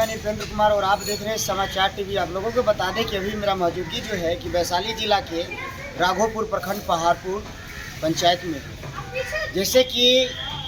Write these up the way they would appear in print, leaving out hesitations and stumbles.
मैं नृपेंद्र कुमार और आप देख रहे हैं समाचार टीवी। आप लोगों को बता दें कि अभी मेरा मौजूदगी जो है कि वैशाली जिला के राघोपुर प्रखंड पहाड़पुर पंचायत में है। जैसे कि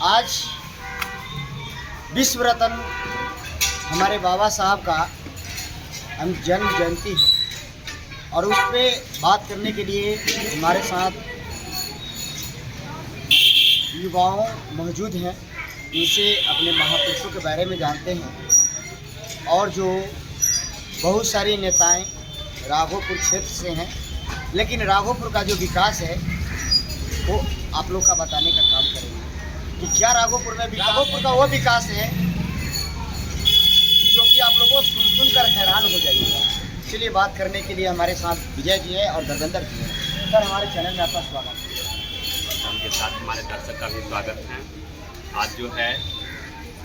आज विश्व रत्न हमारे बाबा साहब का जन्म जयंती है और उस पर बात करने के लिए हमारे साथ युवाओं मौजूद हैं। इनसे अपने महापुरुषों के बारे में जानते हैं और जो बहुत सारी नेताएं राघोपुर क्षेत्र से हैं, लेकिन राघोपुर का जो विकास है वो आप लोग का बताने का काम करेंगे कि क्या राघोपुर में राघोपुर का वो विकास है जो कि आप लोगों को सुनकर हैरान हो जाइएगा। चलिए बात करने के लिए हमारे साथ विजय जी हैं और धर्मेंद्र जी हैं। सर, हमारे चैनल में आपका स्वागत है। उनके साथ हमारे दर्शक का भी स्वागत है। आज जो है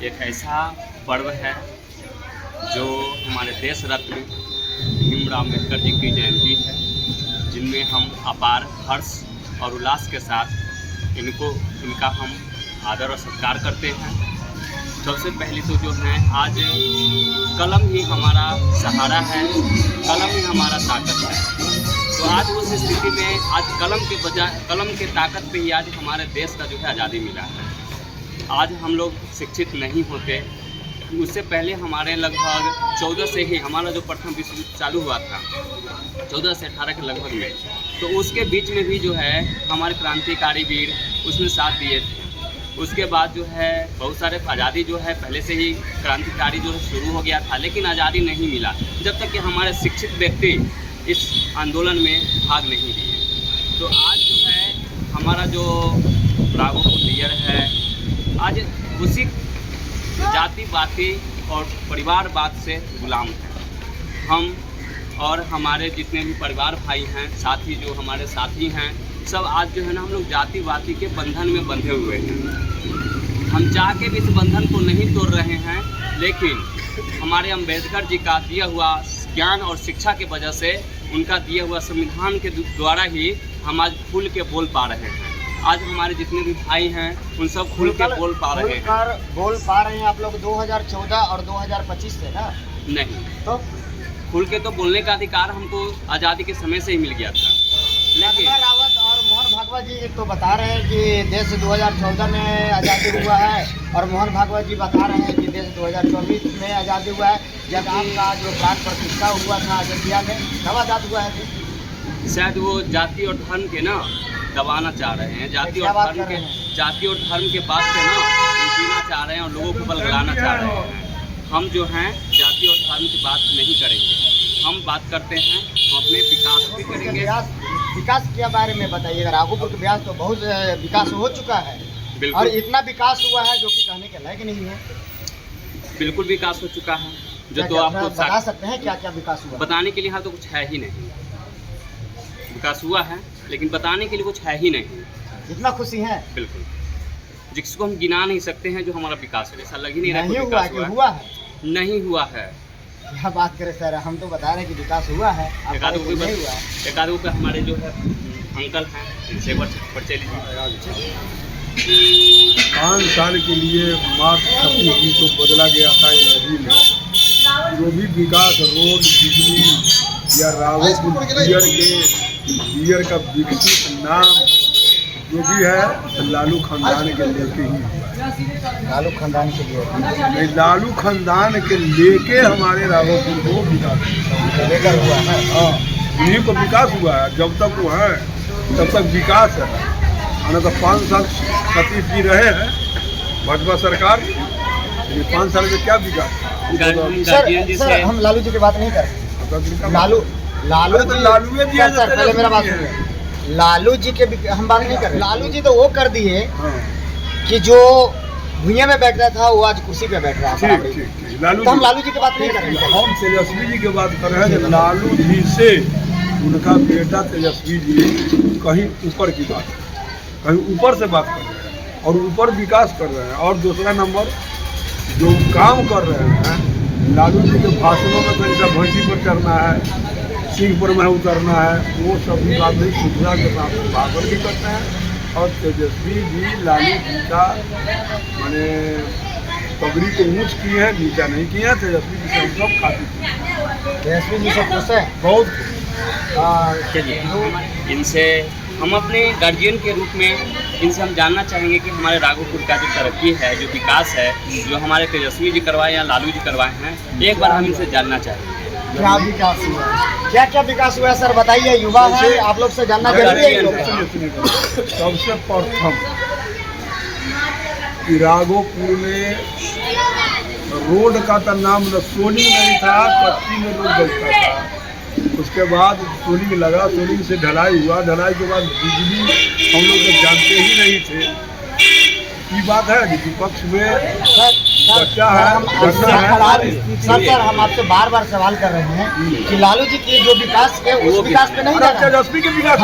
एक ऐसा पर्व है जो हमारे देश रत्न भीमराव अम्बेडकर जी की जयंती है, जिनमें हम अपार हर्ष और उल्लास के साथ इनका हम आदर और सत्कार करते हैं। सबसे पहले तो जो है आज कलम ही हमारा सहारा है, कलम ही हमारा ताकत है। तो आज उस स्थिति में आज कलम के बजाय कलम के ताकत पे ही आज हमारे देश का जो है आज़ादी मिला है। आज हम लोग शिक्षित नहीं होते, उससे पहले हमारे लगभग 14 से ही हमारा जो प्रथम विश्व युद्ध चालू हुआ था 14 से 18 के लगभग में, तो उसके बीच में भी जो है हमारे क्रांतिकारी वीर उसमें साथ दिए थे। उसके बाद जो है बहुत सारे आज़ादी जो है पहले से ही क्रांतिकारी जो है शुरू हो गया था, लेकिन आज़ादी नहीं मिला जब तक कि हमारे शिक्षित व्यक्ति इस आंदोलन में भाग नहीं लिए। तो आज जो है हमारा जो राघोपुर लीडर है आज उसी जातिवादी और परिवारवाद से गुलाम है। हम और हमारे जितने भी परिवार भाई हैं, साथी जो हमारे साथी हैं, सब आज जो है ना हम लोग जातिवादी के बंधन में बंधे हुए हैं। हम चाह के भी इस बंधन को नहीं तोड़ रहे हैं, लेकिन हमारे अम्बेडकर जी का दिया हुआ ज्ञान और शिक्षा की वजह से, उनका दिया हुआ संविधान के द्वारा ही हम आज खुल के बोल पा रहे हैं। आज हमारे जितने भी भाई हैं उन सब खुल के बोल पा रहे हैं। आप लोग 2014 और 2025 से ना? नहीं, तो खुल के तो बोलने का अधिकार हमको आज़ादी के समय से ही मिल गया था। लेकिन रावत और मोहन भागवत जी एक तो बता रहे हैं कि देश 2014 में आज़ादी हुआ है और मोहन भागवत जी बता रहे हैं कि देश 2024 में आज़ादी हुआ है, जब आपका जो प्राण प्रतिष्ठा हुआ था अयोध्या में तब आज़ाद हुआ है। शायद वो जाति और धर्म के ना दबाना चाह रहे हैं, जाति और धर्म के बात पे ना जीना चाह रहे हैं और लोगों को बलगलाना चाह रहे हैं। हम जो हैं जाति और धर्म की बात नहीं करेंगे, हम बात करते हैं हम अपने विकास भी करेंगे। विकास के बारे में बताइएगा। राघोपुर के ब्यास तो बहुत विकास हो चुका है और इतना विकास हुआ है जो कि कहने के लायक नहीं है। बिल्कुल विकास हो चुका है, जो तो आपको बता सकते हैं क्या क्या विकास हुआ? बताने के लिए हाँ तो कुछ है ही नहीं। विकास हुआ है लेकिन बताने के लिए कुछ है ही नहीं। इतना खुशी है बिल्कुल, जिसको हम गिना नहीं सकते हैं जो हमारा विकास है। ऐसा लग ही नहीं रहा नहीं हुआ है। नहीं हुआ है। क्या बात करें सर, हम तो बता रहे हैं कि विकास हुआ है। एक आध गो पे हमारे जो है अंकल हैं, इनसे परिचय लीजिए। 5 साल के लिए मार्च 26 जी को बदला गया था एनर्जी में। जो भी विकास रोड, बिजली या राघोपुर बियर का विकसित नाम जो भी है लालू खानदान के लेके ही। लालू खानदान के लिए लालू खानदान के लेके हमारे राघोपुर को विकास लेकर हुआ है। हाँ, इन्हीं को विकास हुआ है। जब तक वो है तब तक विकास है। ना तो 5 साल सतीश जी रहे हैं भाजपा सरकार, 5 साल में क्या विकास? सर हम लालू जी की बात नहीं कर रहे। लालू जी पहले मेरा बात सुनिए। लालू जी के हम बात नहीं कर रहे। लालू जी तो वो कर दिए कि जो भुइयां में बैठ रहा था वो आज कुर्सी पे बैठ रहा है। तो हम लालू जी की बात नहीं कर रहे, हम तेजस्वी जी की बात कर रहे हैं। लालू जी से उनका बेटा तेजस्वी जी कहीं ऊपर की बात, कहीं ऊपर से बात कर रहे हैं और ऊपर विकास कर रहे हैं। और दूसरा नंबर जो काम कर रहे हैं, लालू जी के भाषणों में तो इनका भैंसी पर चढ़ना है, सिंह पर में उतरना है, वो सब भी बात नहीं, सुविधा के साथ भाषण भी करते हैं। और तेजस्वी जी लालू जी का माने पगड़ी को ऊंच किए हैं, नीचा नहीं किए हैं। तेजस्वी जी से हम सब खाते तेजस्वी जी से खुश है। बहुत चलिए इनसे हम अपने गार्जियन के रूप में इनसे हम जानना चाहेंगे कि हमारे राघोपुर का जो तरक्की है, जो विकास है, जो हमारे तेजस्वी जी करवाए या लालू जी करवाए हैं, एक बार हम इनसे जानना चाहेंगे। क्या विकास हुआ है, क्या क्या विकास हुआ है सर बताइए। युवा है, आप लोग से जानना जरूरी है। सबसे प्रथम कि राघोपुर में रोड का तो नाम न सोलिंग नहीं था, कच्ची में रोड बनता था। उसके बाद सोलिंग लगा, सोलिंग से ढलाई हुआ, ढलाई के बाद बिजली हम लोग तो जानते ही नहीं थे। ये बात है कि विपक्ष में क्या है सर हम आपसे बार बार सवाल कर रहे हैं कि लालू जी की जो विकास है उस विकास पे नहीं। तेजस्वी के विकास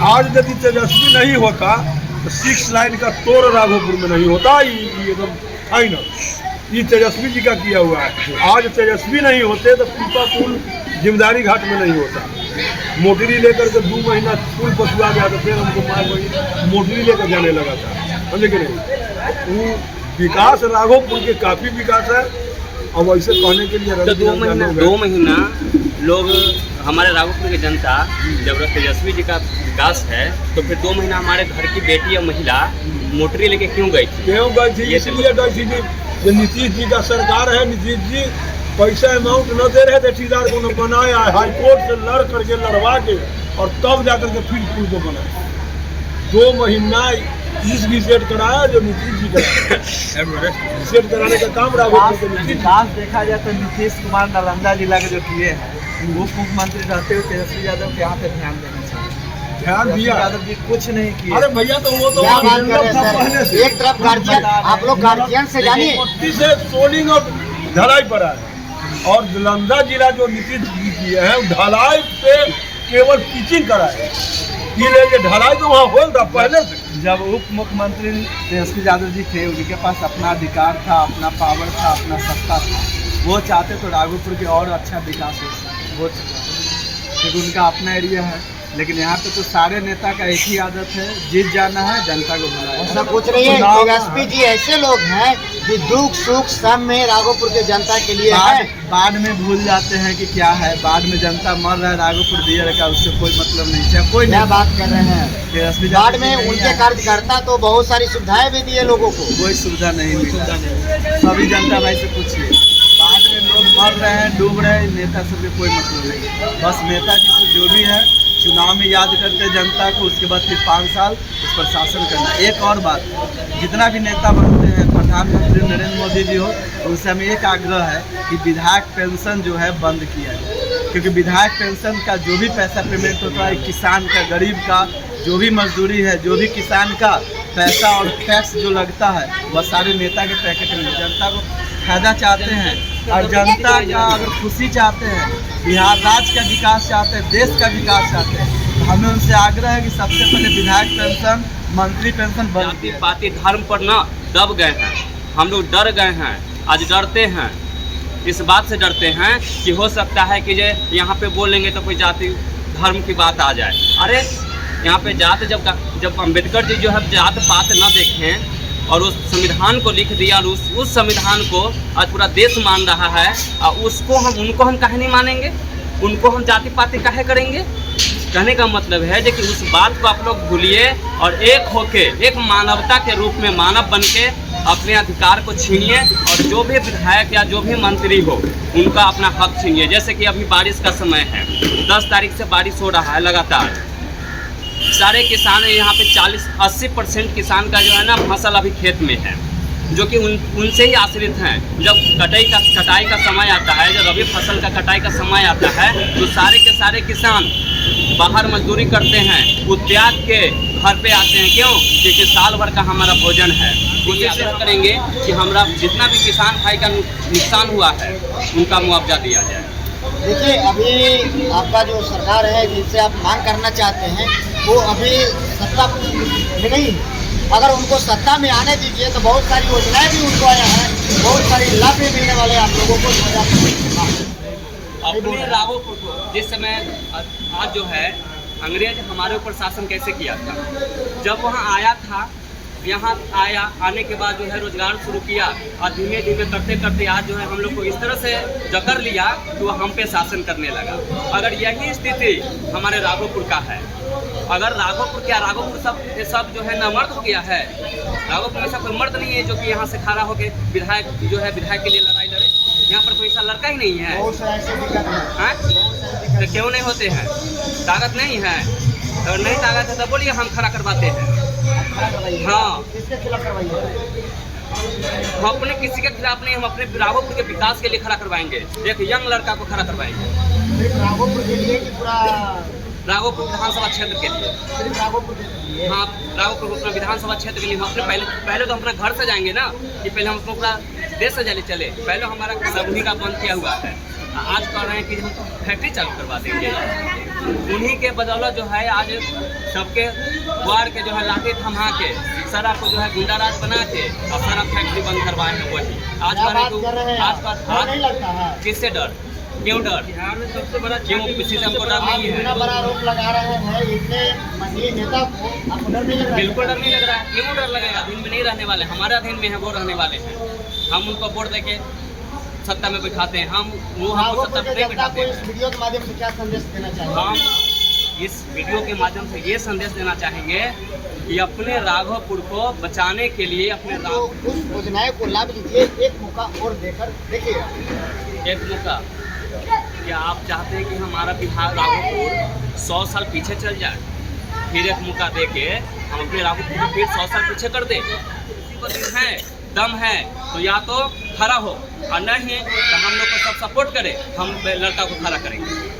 आज यदि तेजस्वी नहीं होता तो 6 लाइन का तोड़ राघोपुर में नहीं होता। ये एकदम फाइनल ये तेजस्वी जी का किया हुआ है। आज तेजस्वी नहीं होते तो पीपा पुल जिम्मेदारी घाट में नहीं होता। मोटरी लेकर के 2 महीना पुल पसुआ गया तो फिर हमको मार मोटरी लेकर जाने लगा था, समझे कि नहीं। वो विकास राघोपुर के काफ़ी विकास है। और वैसे कहने के लिए तो 2 महीना लोग हमारे राघोपुर की जनता जब तेजस्वी जी का विकास है तो फिर 2 महीना हमारे घर की बेटी या महिला मोटरी लेके क्यों गई थी? इसलिए गई थी कि नीतीश जी का सरकार है, नीतीश जी पैसा अमाउंट न दे रहे थे, ठेकेदार को न बनाया, हाईकोर्ट से लड़ करके लड़वा के और तब जाकर के फिर पुल को बनाया। 2 महीना इस विजिट कराया जो नीतीश जी का विजिट कराने का काम राघोपुर के विकास देखा जाए तो नीतीश कुमार नालंदा जिला के जो किए हैं, उप मुख्यमंत्री रहते हुए तेजस्वी यादव के यहाँ पे ध्यान देना चाहिए। ध्यान दिया यादव जी कुछ नहीं किए। अरे भैया तो वो तो क्या बात कर रहे हैं सर? एक तरफ गार्जियन, आप लोग गार्जियन से जानिए। पट्टी से सोलिंग और ढलाई पर है और नालंदा जिला जो नीतीश जी किए हैं ढलाई पे केवल पिचिंग कराए। ये ढलाई तो वहाँ हो था पहले से। जब उप मुख्यमंत्री तेजस्वी यादव जी थे, उनके पास अपना अधिकार था, अपना पावर था, अपना सत्ता था। वो चाहते तो राघोपुर के और अच्छा विकास हो चुका, क्योंकि उनका अपना एरिया है। लेकिन यहाँ पे तो सारे नेता का एक ही आदत है, जीत जाना है, जनता को बुलाना। ऐसा कुछ नहीं है। तेजस्वी जी ऐसे लोग हैं कि दुख सुख सब में राघोपुर के जनता के लिए है। बाद में भूल जाते हैं कि क्या है, बाद में जनता मर रहा है, राघोपुर दिया रखा, उससे कोई मतलब नहीं है। कोई क्या बात कर रहे हैं? तेजस्वी बाद में उनके कार्यकर्ता तो बहुत सारी सुविधाएं भी दिए लोगों को। कोई सुविधा नहीं मिला। सभी जनता भाई से पूछिए, बाद में लोग मर रहे हैं, डूब रहे हैं, नेता से भी कोई मतलब नहीं। बस नेता जी से जो भी है चुनाव में याद करते जनता को, उसके बाद फिर 5 साल उस पर शासन करना। एक और बात, जितना भी नेता बनते हैं, प्रधानमंत्री नरेंद्र मोदी जी हो, उनसे हमें एक आग्रह है कि विधायक पेंशन जो है बंद किया जाए। क्योंकि विधायक पेंशन का जो भी पैसा पेमेंट होता है, किसान का, गरीब का जो भी मजदूरी है, जो भी किसान का पैसा और टैक्स जो लगता है, वह सारे नेता के पैकेट में जनता को फायदा चाहते हैं। और जनता का अगर खुशी चाहते हैं, बिहार राज्य का विकास चाहते हैं, देश का विकास चाहते हैं, तो हमें उनसे आग्रह है कि सबसे पहले विधायक पेंशन, मंत्री पेंशन जाति पाति धर्म पर ना दब गए हैं, हम लोग डर गए हैं। आज डरते हैं, इस बात से डरते हैं कि हो सकता है कि जे यहाँ पे बोलेंगे तो कोई जाति धर्म की बात आ जाए। अरे यहाँ पे जात जब अम्बेडकर जी जो है जात पात न देखें और उस संविधान को लिख दिया और उस संविधान को आज पूरा देश मान रहा है, और उनको हम काहे नहीं मानेंगे, उनको हम जाति पाति काहे करेंगे। कहने का मतलब है कि उस बात को आप लोग भूलिए और एक होके, एक मानवता के रूप में मानव बन के अपने अधिकार को छीनिए और जो भी विधायक या जो भी मंत्री हो उनका अपना हक छीनिए। जैसे कि अभी बारिश का समय है, 10 तारीख से बारिश हो रहा है लगातार। सारे किसान यहाँ पे 40-80% किसान का जो है ना फसल अभी खेत में है, जो कि उनसे ही आश्रित हैं। जब कटाई का समय आता है, जब रबी फसल का कटाई का समय आता है, तो सारे के सारे किसान बाहर मजदूरी करते हैं, वो त्याग के घर पे आते हैं। क्यों? क्योंकि साल भर का हमारा भोजन है। कोशिश करेंगे कि हमारा जितना भी किसान भाई का नुकसान हुआ है उनका मुआवजा दिया जाए। देखिए, अभी आपका जो सरकार है जिनसे आप मांग करना चाहते हैं, वो अभी सत्ता में नहीं है। अगर उनको सत्ता में आने दीजिए तो बहुत सारी योजनाएं भी उनको आया है, बहुत सारी लाभ भी मिलने वाले आप लोगों को। अपने राघोपुर को जिस समय आज जो है अंग्रेज हमारे ऊपर शासन कैसे किया था, जब वहाँ आया था यहाँ आया, आने के बाद जो है रोजगार शुरू किया और धीमे धीमे करते करते आज जो है हम लोग को इस तरह से जकड़ लिया कि वो हम पे शासन करने लगा। अगर यही स्थिति हमारे राघोपुर का है, अगर राघोपुर सब जो है ना मर्द हो गया है, राघोपुर में ऐसा कोई मर्द नहीं है जो कि यहाँ से खड़ा होकर विधायक जो है विधायक के लिए लड़ाई लड़े। यहाँ पर कोई ऐसा लड़का ही नहीं है। बहुत सारे ऐसे दिक्कत हैं। हाँ? तो क्यों नहीं होते हैं? ताकत नहीं है? अगर नहीं ताकत है तो बोलिए हम खड़ा करवाते हैं। हाँ, किसके खिलाफ करवाइए? हम अपने किसी के खिलाफ नहीं, हम अपने राघोपुर के विकास के लिए खड़ा करवाएंगे। एक यंग लड़का को खड़ा करवाएंगे। सिर्फ राघोपुर के लिए कि पूरा राघोपुर विधानसभा क्षेत्र के लिए? सिर्फ राघोपुर के लिए? हाँ, राघोपुर अपना विधानसभा क्षेत्र के लिए हम अपने पहले तो अपना घर से जाएंगे ना, कि पहले हम अपना पूरा देश से चले। पहले हमारा सभी का बंद किया हुआ है, आज कह रहे हैं कि हम फैक्ट्री चालू करवा देंगे। उन्हीं के बदौलत जो है आज सबके वार्ड के जो है लाठी थमा के सारा को जो है गुंडाराज बना के और सारा फैक्ट्री बंद करवाए हैं। वही आज आज नहीं लगता है? किससे डर? क्यों डर? बिहार में सबसे बड़ा क्यों किसी से हमको डर नहीं है? इतना बड़ा आरोप लगा रहे हैं इतने माननीय नेता को, आपको डर नहीं लग रहा? बिल्कुल डर नहीं लग रहा है। क्यों डर लगेगा? अधीन में नहीं रहने वाले, हमारे अधीन में है, वो रहने वाले हैं। हम उनको वोट देके सत्ता में बैठाते हैं, हमको सत्ता में नहीं बैठाते हैं। इस वीडियो के माध्यम से क्या संदेश देना चाहिए? हम इस वीडियो के माध्यम से ये संदेश देना चाहेंगे कि अपने राघोपुर को बचाने के लिए अपने तो उस योजनाएं को लाभ लीजिए, एक मौका और देकर देखिए। एक मौका क्या आप चाहते हैं कि हमारा बिहार राघोपुर 100 साल पीछे चल जाए? फिर एक मौका दे के हम अपने राघोपुर को फिर 100 साल पीछे कर दें? किसी को दिन है, दम है तो या तो खड़ा हो, और नहीं तो हम लोग को सब सपोर्ट करें, हम लड़का को खड़ा करेंगे।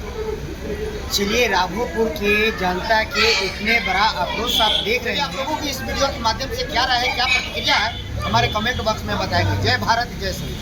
चलिए, राघोपुर की जनता के इतने बड़ा आक्रोश आप देख रहे हैं। आप लोगों की इस वीडियो के माध्यम से क्या राय है, क्या प्रतिक्रिया है, हमारे कमेंट बॉक्स में बताएंगे। जय भारत, जय श्री।